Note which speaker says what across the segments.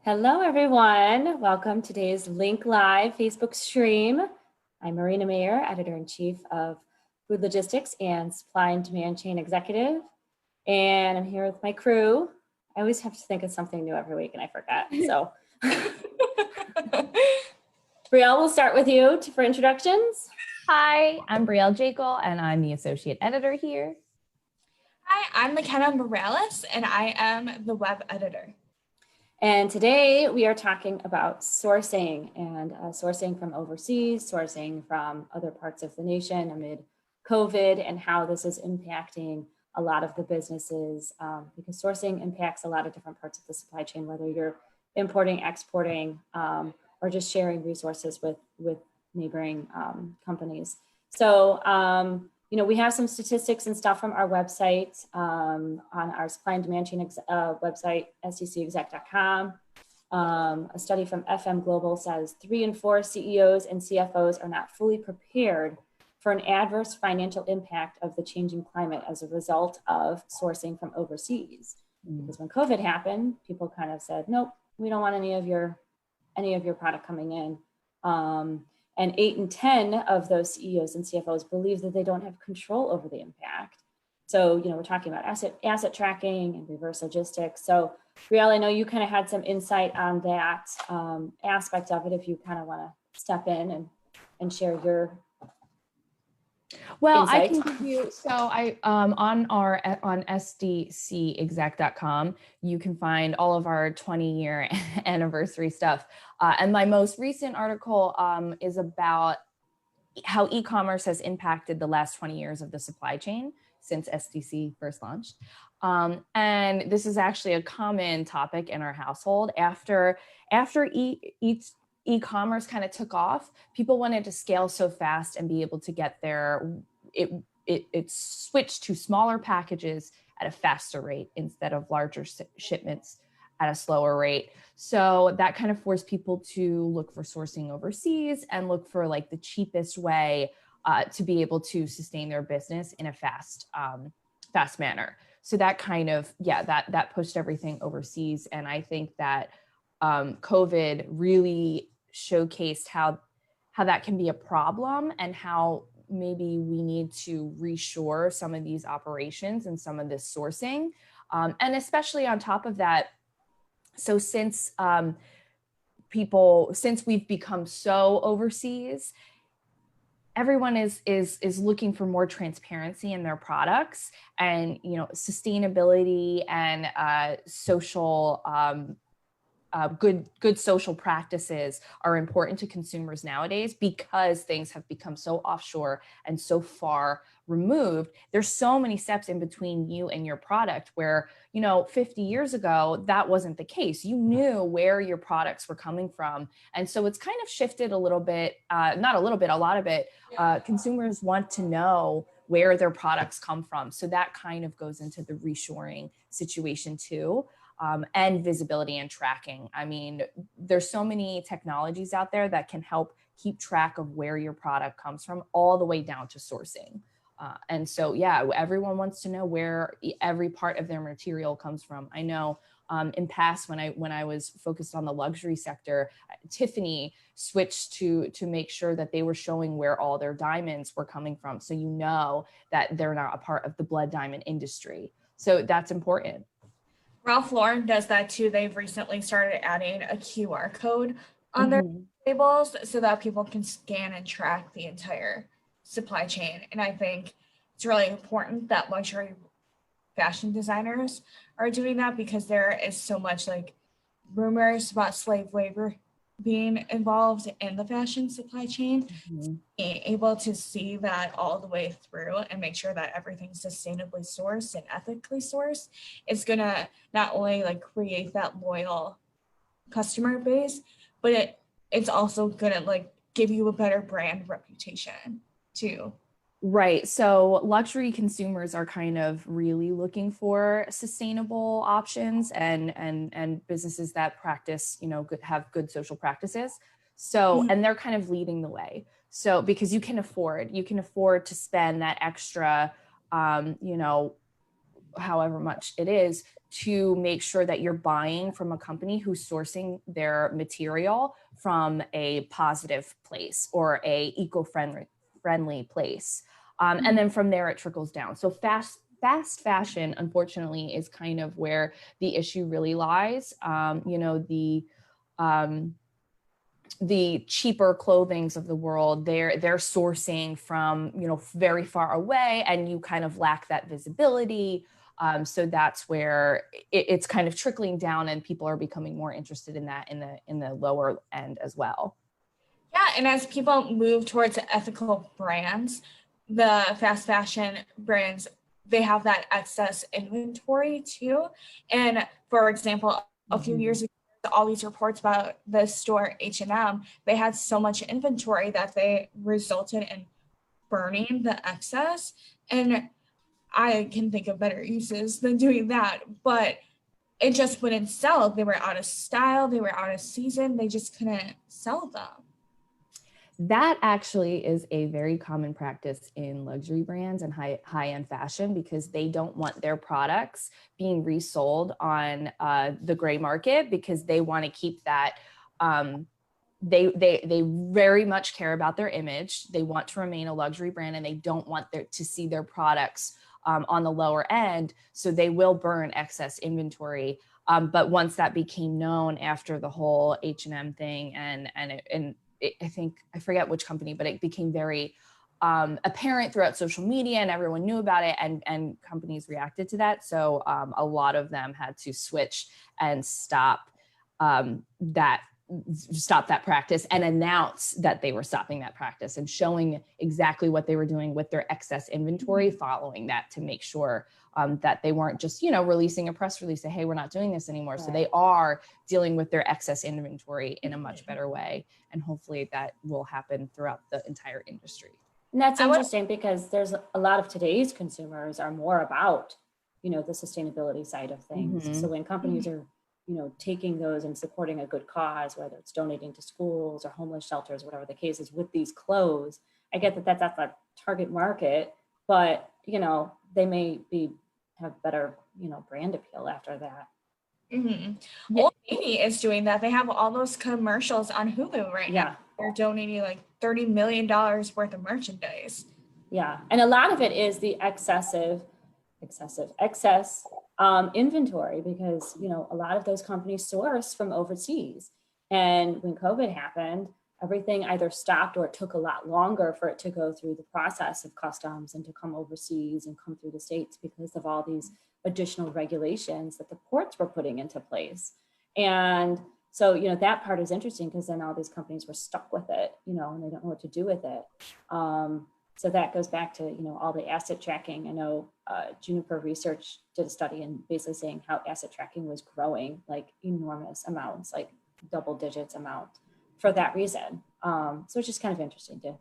Speaker 1: Hello, everyone. Welcome to today's Link Live Facebook stream. I'm Marina Mayer, Editor-in-Chief of Food Logistics and Supply and Demand Chain Executive. And I'm here with my crew. I always have to think of something new every week and I forget. So Brielle, we'll start with you for introductions.
Speaker 2: Hi, I'm Brielle Jekyll and I'm the Associate Editor here.
Speaker 3: Hi, I'm Mackenna Morales and I am the Web Editor.
Speaker 1: And today we are talking about sourcing and sourcing from overseas, sourcing from other parts of the nation amid COVID, and how this is impacting a lot of the businesses, because sourcing impacts a lot of different parts of the supply chain, whether you're importing, exporting, or just sharing resources with neighboring companies. So, we have some statistics and stuff from our website, on our supply and demand chain website, SDCExec.com. A study from FM Global says 3 in 4 CEOs and CFOs are not fully prepared for an adverse financial impact of the changing climate as a result of sourcing from overseas. Because when COVID happened, people kind of said, nope, we don't want any of your product coming in. And 8 in 10 of those CEOs and CFOs believe that they don't have control over the impact. So, we're talking about asset tracking and reverse logistics. So, Brielle, I know you kind of had some insight on that aspect of it. If you kind of want to step in and share your
Speaker 2: Well,
Speaker 1: insight.
Speaker 2: I can give you, so on SDCExec.com, you can find all of our 20-year anniversary stuff. And my most recent article is about how e-commerce has impacted the last 20 years of the supply chain since SDC first launched. And this is actually a common topic in our household. After e-commerce kind of took off, people wanted to scale so fast and be able to get there. It switched to smaller packages at a faster rate instead of larger shipments at a slower rate. So that kind of forced people to look for sourcing overseas and look for like the cheapest way to be able to sustain their business in a fast manner. So that kind of, that pushed everything overseas. And I think that COVID really showcased how that can be a problem and how maybe we need to reshore some of these operations and some of this sourcing. And especially on top of that, so since we've become so overseas, everyone is looking for more transparency in their products, and sustainability and social good social practices are important to consumers nowadays because things have become so offshore and so far removed. There's so many steps in between you and your product where, 50 years ago, that wasn't the case. You knew where your products were coming from. And so it's kind of shifted a little bit, not a little bit, a lot of it. Consumers want to know where their products come from. So that kind of goes into the reshoring situation too. And visibility and tracking. I mean, there's so many technologies out there that can help keep track of where your product comes from all the way down to sourcing. And so, everyone wants to know where every part of their material comes from. I know in past, when I was focused on the luxury sector, Tiffany switched to make sure that they were showing where all their diamonds were coming from. So that they're not a part of the blood diamond industry. So that's important.
Speaker 3: Ralph Lauren does that too. They've recently started adding a QR code on their labels so that people can scan and track the entire supply chain. And I think it's really important that luxury fashion designers are doing that, because there is so much like rumors about slave labor being involved in the fashion supply chain. Being able to see that all the way through and make sure that everything's sustainably sourced and ethically sourced is gonna not only like create that loyal customer base, but it's also gonna like give you a better brand reputation too.
Speaker 2: Right. So luxury consumers are kind of really looking for sustainable options and businesses that practice, have good social practices. So, and they're kind of leading the way. So, because you can afford to spend that extra, however much it is, to make sure that you're buying from a company who's sourcing their material from a positive place or a eco-friendly place. And then from there, it trickles down. So fast fashion, unfortunately, is kind of where the issue really lies. The cheaper clothings of the world, they're sourcing from, very far away, and you kind of lack that visibility. So that's where it's kind of trickling down, and people are becoming more interested in that in the lower end as well.
Speaker 3: Yeah, and as people move towards ethical brands, the fast fashion brands, they have that excess inventory too. And for example, a few years ago, all these reports about the store H&M, they had so much inventory that they resulted in burning the excess. And I can think of better uses than doing that, but it just wouldn't sell. They were out of style, they were out of season, they just couldn't sell them.
Speaker 2: That actually is a very common practice in luxury brands and high-end fashion, because they don't want their products being resold on the gray market, because they want to keep that. They very much care about their image. They want to remain a luxury brand, and they don't want to see their products on the lower end. So they will burn excess inventory. But once that became known after the whole H&M thing, and I think, I forget which company, but it became very apparent throughout social media, and everyone knew about it, and companies reacted to that. So a lot of them had to switch and stop that practice, and announce that they were stopping that practice, and showing exactly what they were doing with their excess inventory following that, to make sure that they weren't just, releasing a press release, say, hey, we're not doing this anymore. Right. So they are dealing with their excess inventory in a much better way. And hopefully that will happen throughout the entire industry.
Speaker 1: And that's interesting, because there's a lot of today's consumers are more about, the sustainability side of things. Mm-hmm. So when companies are, taking those and supporting a good cause, whether it's donating to schools or homeless shelters, whatever the case is, with these clothes, I get that that's a target market, but, they may have better, brand appeal after that.
Speaker 3: Mm-hmm. Yeah. Old Navy is doing that. They have all those commercials on Hulu right now. They're donating like $30 million worth of merchandise.
Speaker 1: Yeah. And a lot of it is the excess inventory, because, a lot of those companies source from overseas. And when COVID happened, everything either stopped, or it took a lot longer for it to go through the process of customs and to come overseas and come through the States, because of all these additional regulations that the ports were putting into place. And so, that part is interesting, because then all these companies were stuck with it, and they don't know what to do with it. So that goes back to, all the asset tracking. I know Juniper Research did a study and basically saying how asset tracking was growing like enormous amounts, like double digits amount, for that reason. So it's just kind of interesting to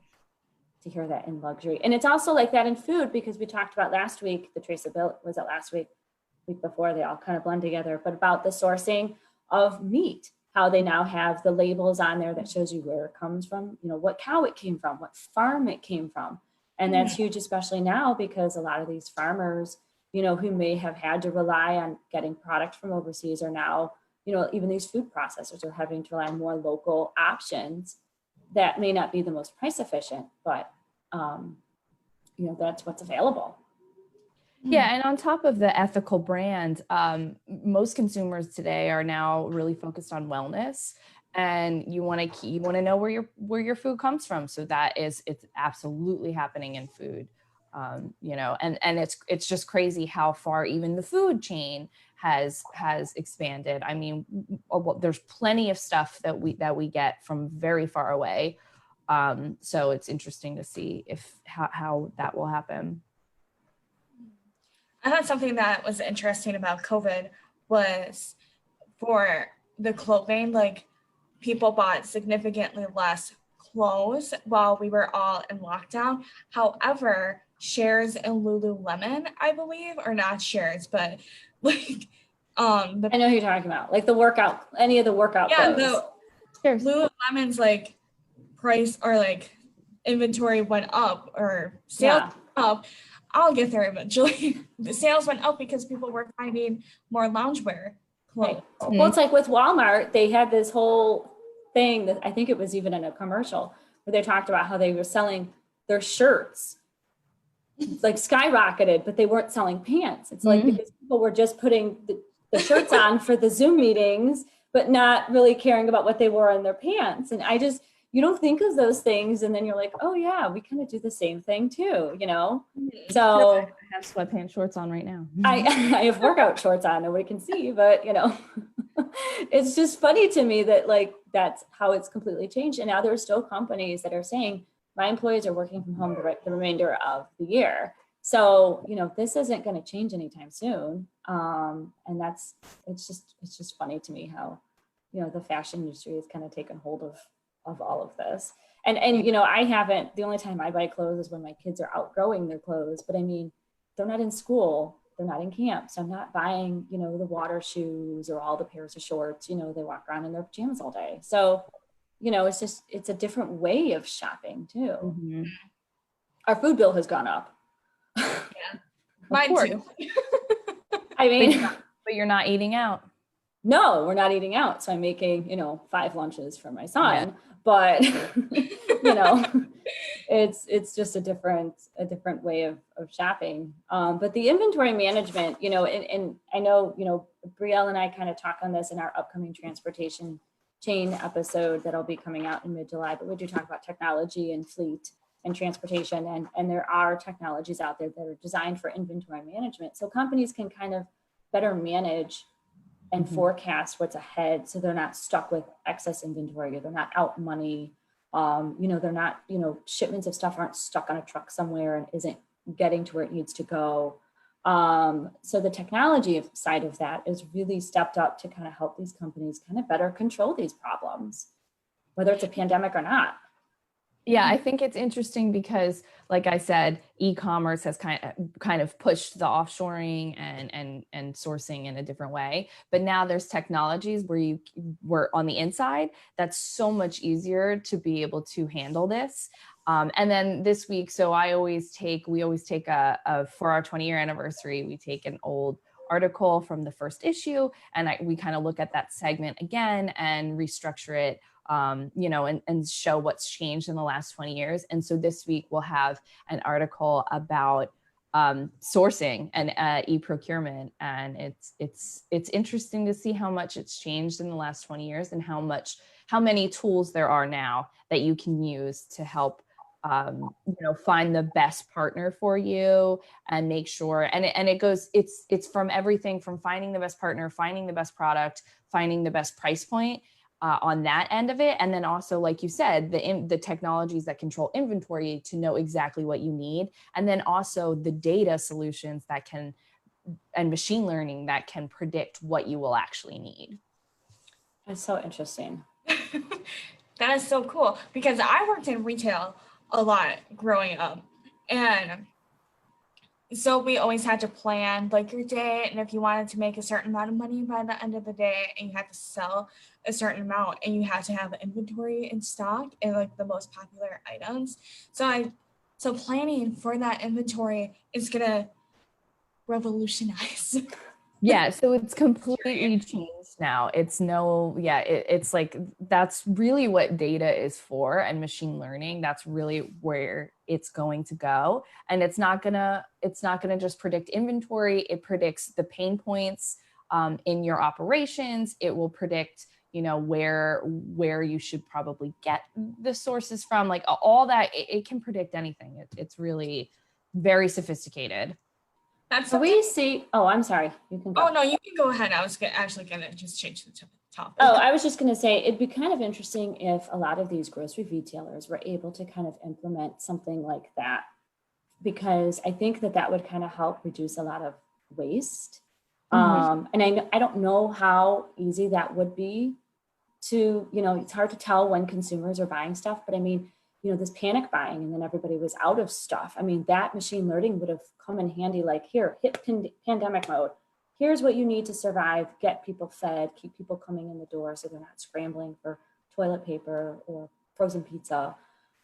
Speaker 1: hear that in luxury. And it's also like that in food, because we talked about last week, the traceability, was it last week before, they all kind of blend together, but about the sourcing of meat, how they now have the labels on there that shows you where it comes from, what cow it came from, what farm it came from. And that's huge, especially now, because a lot of these farmers, who may have had to rely on getting product from overseas, are now, even these food processors are having to rely on more local options that may not be the most price efficient, but, that's what's available.
Speaker 2: Yeah, and on top of the ethical brand, most consumers today are now really focused on wellness, and you want to know where your food comes from. So it's absolutely happening in food, and it's just crazy how far even the food chain has expanded. I mean, there's plenty of stuff that we get from very far away. So it's interesting to see how that will happen.
Speaker 3: I thought something that was interesting about COVID was, for the clothing, like, people bought significantly less clothes while we were all in lockdown. However, shares in Lululemon, I believe, or not shares, but like,
Speaker 1: I know who you're talking about, like any of the workout clothes.
Speaker 3: Lululemon's like price or like inventory went up, or sales went up. I'll get there eventually. The sales went up because people were finding more loungewear clothes.
Speaker 1: Right. Well, it's like with Walmart, they had this whole thing that I think it was even in a commercial where they talked about how they were selling their shirts like skyrocketed, but they weren't selling pants. It's like because people were just putting the shirts on for the Zoom meetings, but not really caring about what they wore in their pants. And you don't think of those things. And then you're like, oh yeah, we kind of do the same thing too, you know? So
Speaker 2: I have sweatpants shorts on right now.
Speaker 1: I have workout shorts on, nobody can see, but you know, it's just funny to me that like, that's how it's completely changed. And now there are still companies that are saying, my employees are working from home the remainder of the year. So, you know, this isn't going to change anytime soon. And it's just funny to me how, you know, the fashion industry has kind of taken hold of all of this. And, you know, the only time I buy clothes is when my kids are outgrowing their clothes, but I mean, they're not in school, they're not in camp. So I'm not buying, you know, the water shoes or all the pairs of shorts, you know, they walk around in their pajamas all day. So, you know, it's a different way of shopping too.
Speaker 2: Mm-hmm.
Speaker 1: Our food bill has gone up.
Speaker 3: Yeah, mine too.
Speaker 1: I mean,
Speaker 2: but you're not eating out.
Speaker 1: No, we're not eating out. So I'm making, you know, 5 lunches for my son, but you know, it's just a different way of shopping. But the inventory management, you know, and I know, you know, Brielle and I kind of talk on this in our upcoming transportation chain episode that'll be coming out in mid-July, but we do talk about technology and fleet and transportation. And there are technologies out there that are designed for inventory management. So companies can kind of better manage and forecast what's ahead. So they're not stuck with excess inventory, or they're not out money. You know, they're not, you know, shipments of stuff aren't stuck on a truck somewhere and isn't getting to where it needs to go. So the technology side of that is really stepped up to kind of help these companies kind of better control these problems, whether it's a pandemic or not.
Speaker 2: Yeah, I think it's interesting because, like I said, e-commerce has kind of pushed the offshoring and sourcing in a different way. But now there's technologies where on the inside, that's so much easier to be able to handle this. And then this week, so we always take for our 20-year anniversary, we take an old article from the first issue, and we kind of look at that segment again and restructure it. You know, and show what's changed in the last 20 years. And so this week we'll have an article about sourcing and e-procurement. And it's interesting to see how much it's changed in the last 20 years and how many tools there are now that you can use to help you know, find the best partner for you and make sure, and it's from everything from finding the best partner, finding the best product, finding the best price point, on that end of it. And then also, like you said, the technologies that control inventory to know exactly what you need. And then also the data solutions and machine learning that can predict what you will actually need.
Speaker 1: That's so interesting.
Speaker 3: That is so cool, because I worked in retail a lot growing up. And so we always had to plan like your day, and if you wanted to make a certain amount of money by the end of the day, and you had to sell a certain amount, and you had to have inventory in stock and like the most popular items. So planning for that inventory is gonna revolutionize.
Speaker 2: Yeah, so it's completely changed now. It's like, that's really what data is for, and machine learning, that's really where it's going to go. And it's not gonna just predict inventory, it predicts the pain points in your operations. It will predict, you know, where you should probably get the sources from, like all that. It can predict anything. It's really very sophisticated.
Speaker 3: That's
Speaker 1: oh, I'm sorry. You can go.
Speaker 3: Oh, no, you can go ahead. I was actually going to just change the topic.
Speaker 1: Oh, I was just going to say, it'd be kind of interesting if a lot of these grocery retailers were able to kind of implement something like that, because I think that would kind of help reduce a lot of waste. And I don't know how easy that would be to, you know, it's hard to tell when consumers are buying stuff, but I mean, you know, this panic buying and then everybody was out of stuff. I mean, that machine learning would have come in handy, like, here, hit pandemic mode. Here's what you need to survive, get people fed, keep people coming in the door so they're not scrambling for toilet paper or frozen pizza.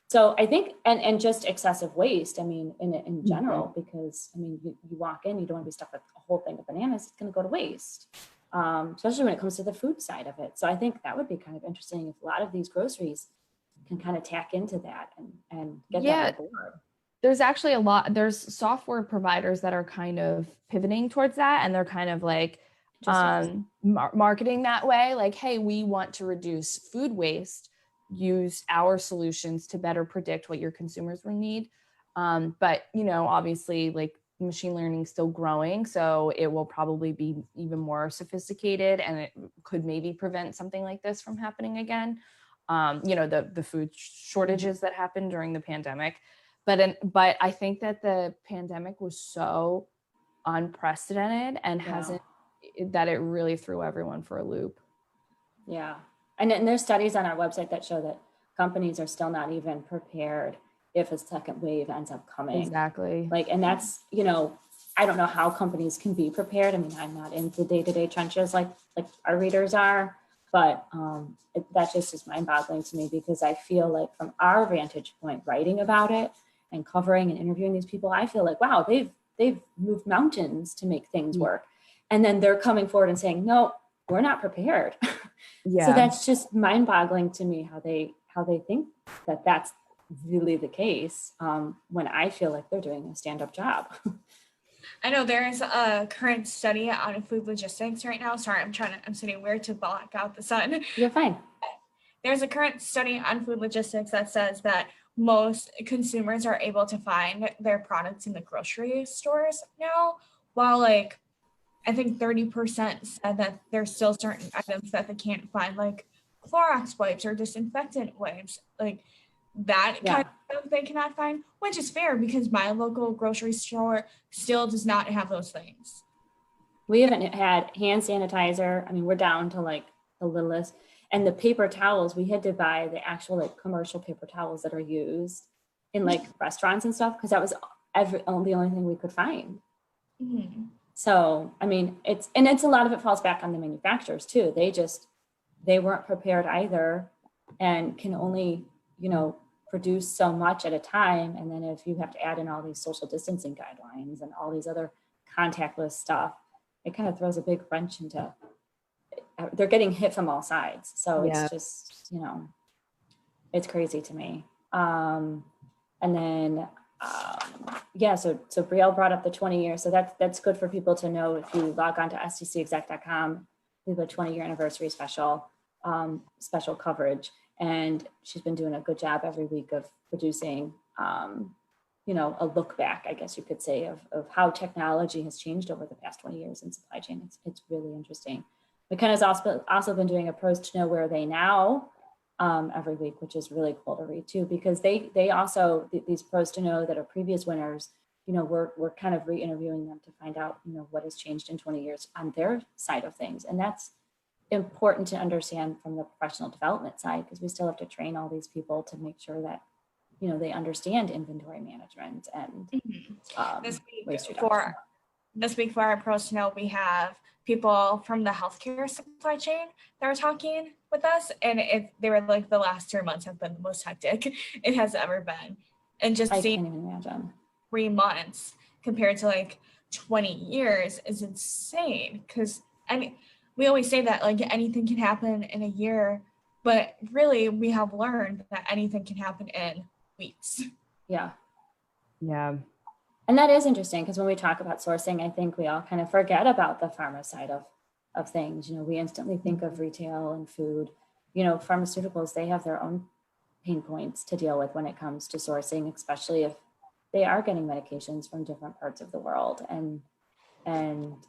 Speaker 1: So I think, and just excessive waste, I mean, in general, because I mean, you walk in, you don't want to be stuck with a whole thing of bananas, it's going to go to waste, especially when it comes to the food side of it. So I think that would be kind of interesting if a lot of these groceries can kind of tack into that and get that on board.
Speaker 2: There's actually there's software providers that are kind of pivoting towards that, and they're kind of like marketing that way, like, hey, we want to reduce food waste, use our solutions to better predict what your consumers will need. But, you know, obviously, like, machine learning is still growing, so it will probably be even more sophisticated, and it could maybe prevent something like this from happening again. You know, the food shortages that happened during the pandemic. But I think that the pandemic was so unprecedented and that it really threw everyone for a loop.
Speaker 1: Yeah. And there's studies on our website that show that companies are still not even prepared if a second wave ends up coming.
Speaker 2: Exactly.
Speaker 1: Like, and that's, you know, I don't know how companies can be prepared. I mean, I'm not in the day-to-day trenches like our readers are, but that just is mind-boggling to me, because I feel like from our vantage point, writing about it and covering and interviewing these people, I feel like, wow, they've moved mountains to make things work. And then they're coming forward and saying, no, we're not prepared. So that's just mind-boggling to me how they think that that's really the case, when I feel like they're doing a stand-up job.
Speaker 3: I know there's a current study on food logistics right now. Sorry, I'm sitting weird to block out the sun.
Speaker 1: You're fine.
Speaker 3: There's a current study on food logistics that says that most consumers are able to find their products in the grocery stores now, while like I think 30% said that there's still certain items that they can't find, like Clorox wipes or disinfectant wipes, like that kind of stuff they cannot find, which is fair because my local grocery store still does not have those things.
Speaker 1: We haven't had hand sanitizer. I mean, we're down to like the littlest. And the paper towels, we had to buy the actual like commercial paper towels that are used in like restaurants and stuff, because that was the only thing we could find.
Speaker 3: Mm-hmm.
Speaker 1: So, I mean, it's a lot of it falls back on the manufacturers too. They weren't prepared either, and can only, you know, produce so much at a time. And then if you have to add in all these social distancing guidelines and all these other contactless stuff, it kind of throws a big wrench into, they're getting hit from all sides. So it's just, you know, it's crazy to me. And then, so Brielle brought up the 20 years. So that's good for people to know. If you log on to sdcexec.com, we have a 20-year anniversary special coverage. And she's been doing a good job every week of producing, you know, a look back, I guess you could say, of how technology has changed over the past 20 years in supply chain. It's really interesting. McKenna's also been doing a pros to know where are they now every week, which is really cool to read too, because they also, these pros to know that are previous winners, you know, we're kind of re-interviewing them to find out, you know, what has changed in 20 years on their side of things. And that's important to understand from the professional development side, because we still have to train all these people to make sure that, you know, they understand inventory management and waste reduction.
Speaker 3: This week for our pros to know, we have people from the healthcare supply chain that were talking with us, and they were like, the last 3 months have been the most hectic it has ever been. And just
Speaker 1: I can't even imagine.
Speaker 3: 3 months compared to like 20 years is insane. Because I mean, we always say that like anything can happen in a year, but really we have learned that anything can happen in weeks.
Speaker 1: Yeah.
Speaker 2: And
Speaker 1: that is interesting, because when we talk about sourcing, I think we all kind of forget about the pharma side of things. You know, we instantly think of retail and food. You know, pharmaceuticals, they have their own pain points to deal with when it comes to sourcing, especially if they are getting medications from different parts of the world. And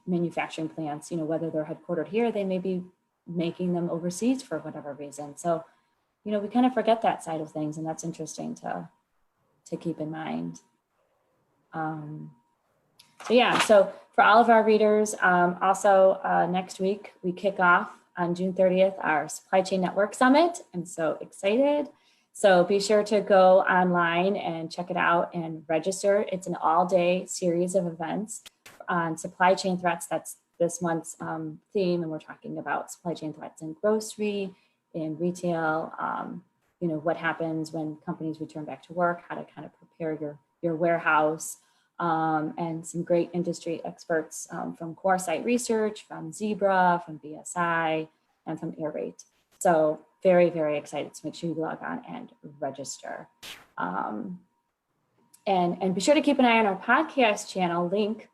Speaker 1: manufacturing plants, you know, whether they're headquartered here, they may be making them overseas for whatever reason. So, you know, we kind of forget that side of things, and that's interesting to keep in mind. So for all of our readers, also next week, we kick off on June 30th, our Supply Chain Network Summit. I'm so excited. So be sure to go online and check it out and register. It's an all-day series of events on supply chain threats. That's this month's theme. And we're talking about supply chain threats in grocery, in retail, what happens when companies return back to work, how to kind of prepare your warehouse, and some great industry experts from Coresight Research, from Zebra, from BSI, and from AirRate. So very, very excited. So make sure you log on and register. And be sure to keep an eye on our podcast channel link,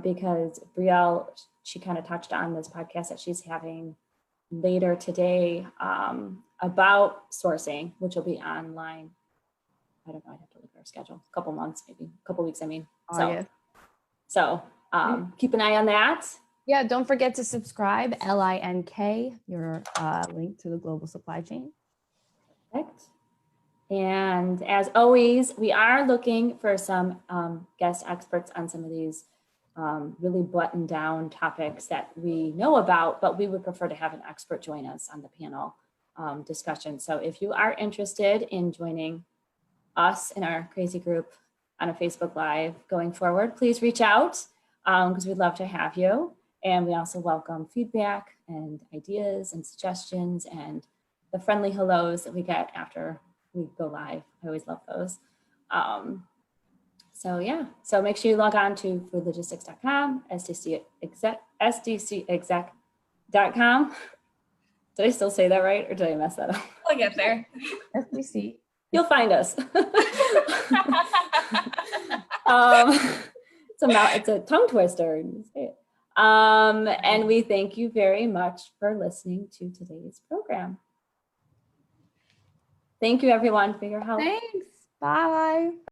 Speaker 1: because Brielle, she kind of touched on this podcast that she's having later today about sourcing, which will be online. I don't know, I'd have to look at our schedule, a couple months, maybe a couple weeks, I mean. So keep an eye on that.
Speaker 2: Yeah, don't forget to subscribe, LINK, your link to the global supply chain.
Speaker 1: Perfect. And as always, we are looking for some guest experts on some of these really buttoned down topics that we know about, but we would prefer to have an expert join us on the panel discussion. So if you are interested in joining us in our crazy group on a Facebook Live going forward, please reach out because we'd love to have you. And we also welcome feedback and ideas and suggestions and the friendly hellos that we get after we go live. I always love those. So yeah, so make sure you log on to foodlogistics.com, SDCexec.com. Did I still say that right, or did I mess that up?
Speaker 3: I'll get there.
Speaker 2: SDC.
Speaker 1: You'll find us. It's a tongue twister. And we thank you very much for listening to today's program. Thank you, everyone, for your help.
Speaker 2: Thanks. Bye.